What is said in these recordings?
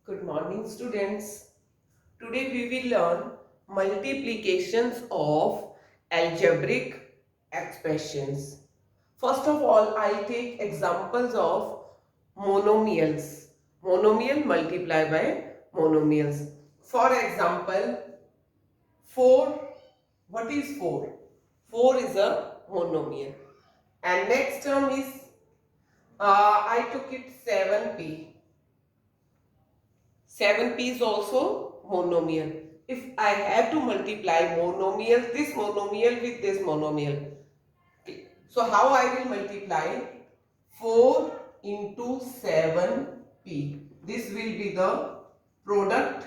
Good morning, students. Today we will learn multiplications of algebraic expressions. First of all, I'll take examples of monomials. Monomial multiplied by monomials. For example, 4. What is 4? 4 is a monomial. And next term is, I took it 7p. 7p is also monomial. If I have to multiply monomial, this monomial with this monomial. Okay. So how I will multiply? 4 into 7p. This will be the product.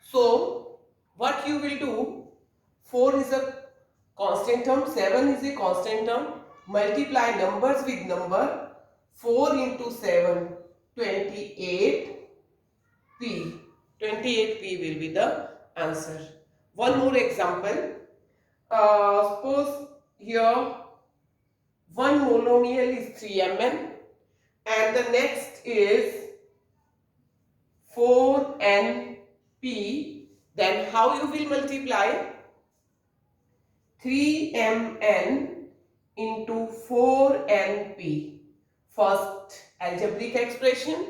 So what you will do? 4 is a constant term, 7 is a constant term. Multiply numbers with number. 4 into 7, 28. P. 28p will be the answer. One more example. Suppose here one monomial is 3mn and the next is 4np. Then how you will multiply? 3mn into 4np. First algebraic expression,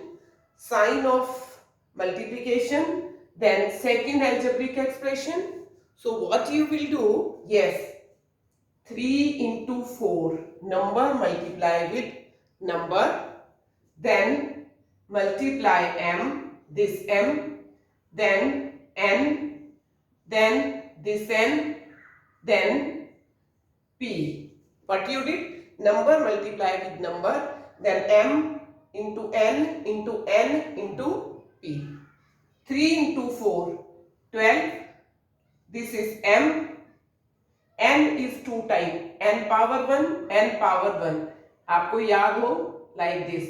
sign of multiplication, then second algebraic expression. So what you will do? Yes, 3 into 4, number multiply with number, then multiply m, this m, then n, then this n, then p. What you did? Number multiply with number, then m into n into n into p. 3 into 4, 12. This is m. n is 2 time. n power 1, n power 1. आपको याद हो like this.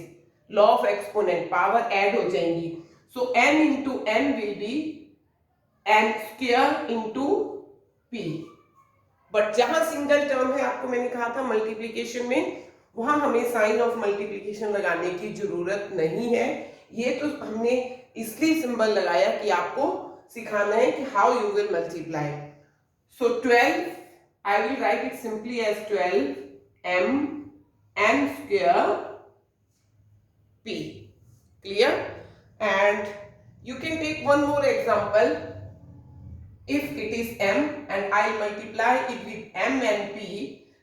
Law of exponent, power add हो जाएंगी. So n into n will be n square into p. But जहां single term है, आपको मैंने कहा था मल्टीप्लीकेशन में, वहां हमें साइन ऑफ मल्टीप्लीकेशन लगाने की जरूरत नहीं है. ये तो हमने इसलिए सिंबल लगाया कि आपको सिखाना है कि how you will multiply. So 12 I will write it simply as 12 m n square p. Clear? And you can take one more example. If it is m and I multiply it with m and p,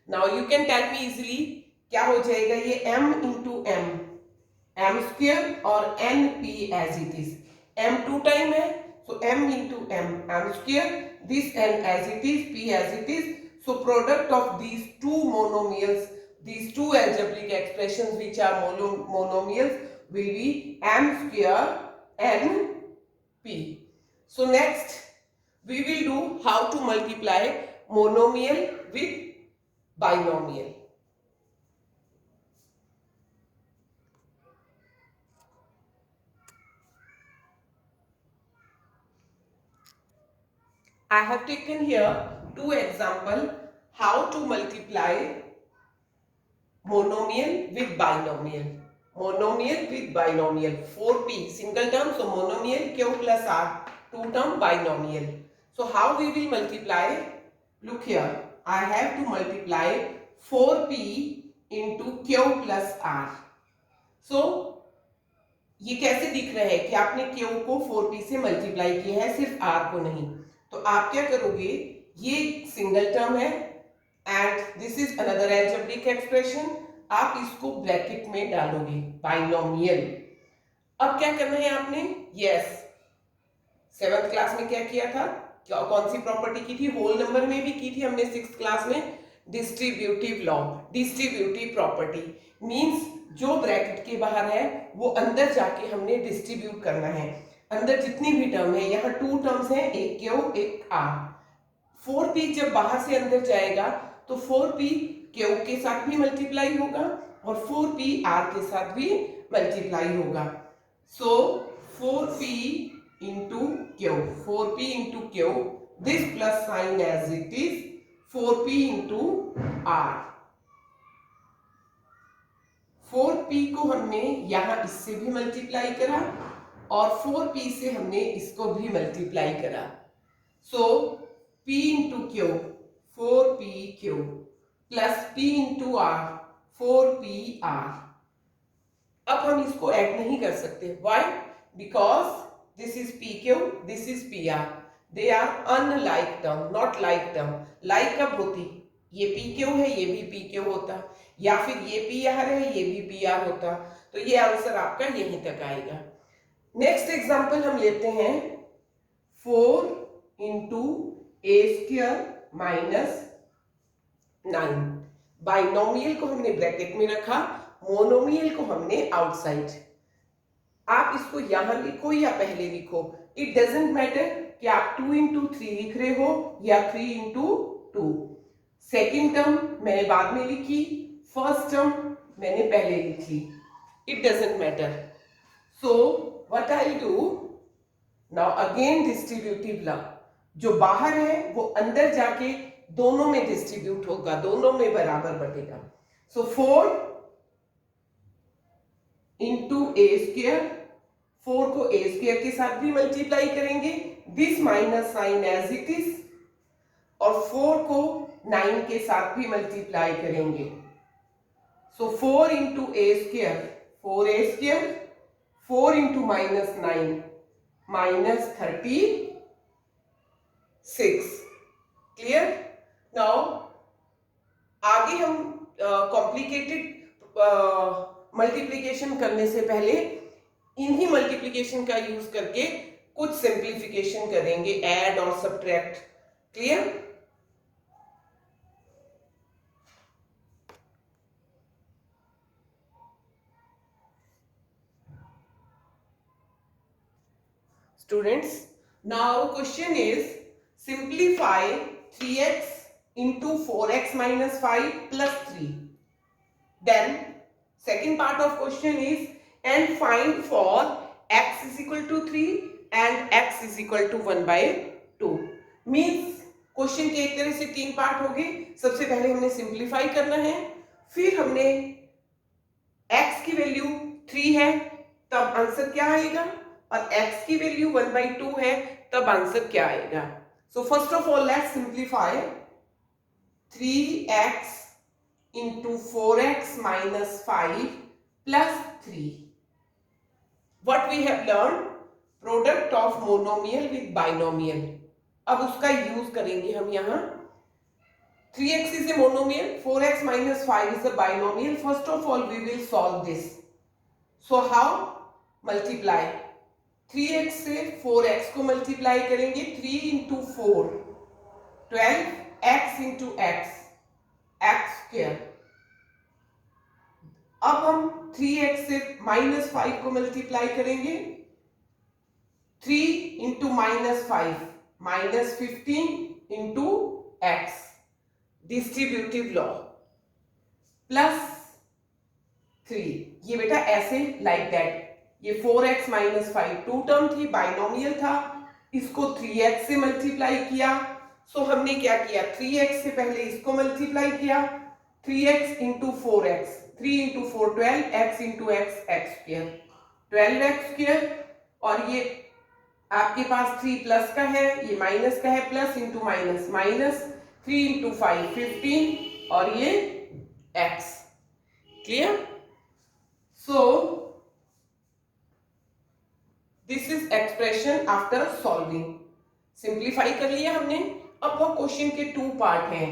now you can tell me easily क्या हो जाएगा ये m into m square और n p as it is. m 2 time है, so m into m square, this n as it is, p as it is. So product of these two monomials, these two algebraic expressions which are monomials will be m square n p. So next we will do how to multiply monomial with binomial. I have taken here two examples how to multiply monomial with binomial. Monomial with binomial. 4p single term, so monomial q plus r, two term binomial. So how we will multiply? Look here, I have to multiply 4p into q plus r. So ये कैसे दिख रहा है कि आपने q को 4p से multiply किया है, सिर्फ r को नहीं. तो आप क्या करोगे? ये सिंगल टर्म है and this is another algebraic expression. आप इसको ब्रैकेट में डालोगे, बाइनोमियल. अब क्या करना है आपने? यस, 7th क्लास में क्या किया था? कौन सी प्रॉपर्टी की थी? होल नंबर में भी की थी हमने 6th क्लास में. Distributive law, distributive property means जो ब्रैकेट के बाहर है वो अंदर जाके हमने डिस्ट्रीब्यूट करना है. अंदर जितनी भी टर्म है, यहाँ 2 टर्म्स हैं, एक क्यू एक आर. 4p जब बाहर से अंदर जाएगा तो 4p क्यू के साथ भी मल्टीप्लाई होगा और 4p आर के साथ भी मल्टीप्लाई होगा. सो 4p into q, 4p into q, this plus sign as it is 4p into r. 4p को हमने यहां इससे भी मल्टीप्लाई करा और 4p से हमने इसको भी मल्टीप्लाई करा। So p into q 4pq plus p into r 4pr। अब हम इसको ऐड नहीं कर सकते, why? Because this is pq, this is pr, they are unlike term, not like term. Like कब होती? ये pq है, ये भी pq होता, या फिर ये pr है, ये भी pr होता। तो ये आंसर आपका यहीं तक आएगा। नेक्स्ट एग्जांपल हम लेते हैं 4 into a square minus 9। Binomial को हमने ब्रैकेट में रखा, मोनोमियल को हमने आउटसाइड। आप इसको यहां लिखो या पहले लिखो, इट डजेंट मैटर कि आप 2 इंटू 3 लिख रहे हो या 3 इंटू 2। सेकेंड टर्म मैंने बाद में लिखी, फर्स्ट टर्म मैंने पहले लिखी, it doesn't matter. So what I do now, again distributive law, जो बाहर है वो अंदर जाके दोनों में डिस्ट्रीब्यूट होगा, दोनों में बराबर बटेगा। सो 4 इंटू ए स्क्वायर, 4 को ए स्क्वायर के साथ भी मल्टीप्लाई करेंगे, this minus sign as it is, और 4 को 9 के साथ भी मल्टीप्लाई करेंगे। So 4 into a square 4a square, 4 into minus 9 minus 36। Clear? Now आगे हम कॉम्प्लिकेटेड मल्टीप्लिकेशन करने से पहले इन्हीं मल्टीप्लिकेशन का यूज करके कुछ सिंप्लीफिकेशन करेंगे, ऐड और subtract. Clear? Students, now question is simplify 3x into 4x minus 5 plus 3. Then second part of question is and find for x is equal to 3 and x is equal to 1 by 2. Means question के एक तरह से 3 part हो गए। सबसे पहले हमने simplify करना है, फिर हमने x की वैल्यू 3 है तब आंसर क्या आएगा, और x की वैल्यू 1/2 है तब आंसर क्या आएगा। So first of all let's simplify 3x into 4x minus 5 plus 3. What we have learned? Product of monomial with binomial. अब उसका यूज करेंगे हम यहाँ। 3x is a monomial, 4x minus 5 is a binomial. First of all we will solve this. So how? Multiply 3x से 4x को multiply करेंगे, 3 into 4 12, x into x x square. अब हम 3x से माइनस 5 को मल्टीप्लाई करेंगे, 3 into minus 5 minus 15 into x, distributive law, plus 3। ये बेटा ऐसे लाइक दैट, ये 4x माइनस 5 टू टर्म थी, बाइनोमियल था, इसको 3x से मल्टीप्लाई किया। सो हमने क्या किया, 3x से पहले इसको मल्टीप्लाई किया, 3x into 4x, 3 into 4 12, x into x x square 12x square, और ये आपके पास 3 प्लस का है, ये माइनस का है, plus into minus minus, 3 into 5 15, और ये x। Clear? So this is expression after solving. Simplify कर लिया हमने। अब वो क्वेश्चन के 2 पार्ट हैं।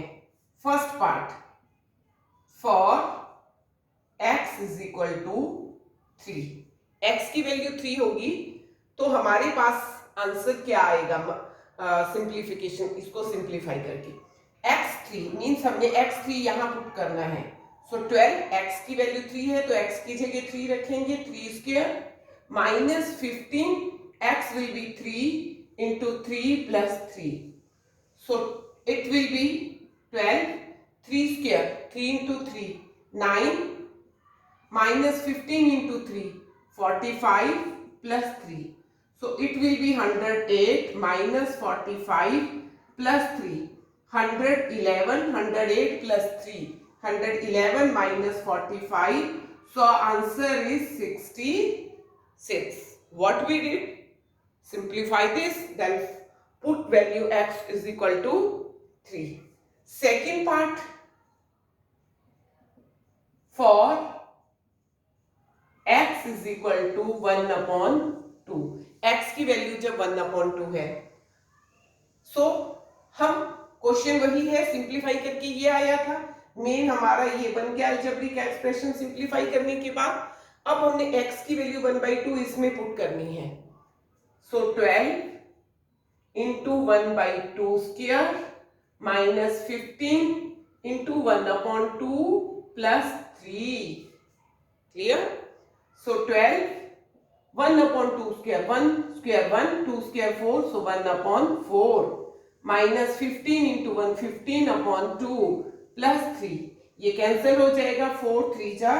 First part, for x is equal to 3, x की वैल्यू 3 होगी तो हमारे पास आंसर क्या आएगा सिंप्लीफिकेशन, इसको सिंप्लीफाई करके। x3 मीन्स हमने x3 यहां पुट करना है। सो 12, x की वैल्यू 3 है तो x की जगह 3 रखेंगे, 3 square minus 15, x will be 3 into 3 plus 3. So it will be 12, 3 square, 3 into 3, 9, minus 15 into 3, 45 plus 3. So it will be 108 minus 45 plus 3, 111, 108 plus 3, 111 minus 45. So answer is 66. what we did, simplify this, then put value x is equal to 3. Second part, for x is equal to 1/2, x की value जब 1/2 है, सो हम question वही है, simplify करके ये आया था, मेन हमारा ये बन गया अलजेब्रिक एक्सप्रेशन सिंप्लीफाई करने के बाद। अब हमने x की वैल्यू 1/2 इसमें पुट करनी है, so 12 into 1/2 square minus 15 into 1/2 plus 3, clear. So 12 1/2 square 1 square 1 2 square 4, so 1/4 minus 15 into 1 15/2 plus 3, ये कैंसिल हो जाएगा, 4 3 जा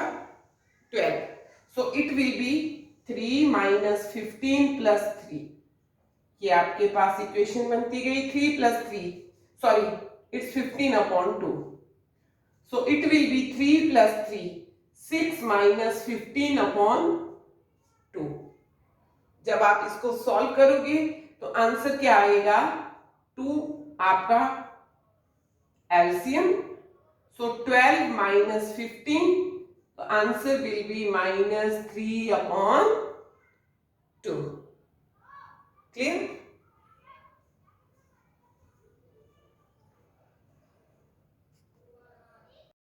12, so it will be 3 minus 15 plus 3, ये आपके पास इक्वेशन बनती गई। 3 plus 3, sorry it's 15/2, so it will be 3 plus 3 6 minus 15/2। जब आप इसको सॉल्व करोगे तो आंसर क्या आएगा, 2 आपका एलसीएम, सो 12 माइनस 15, तो आंसर विल बी -3/2, क्लियर।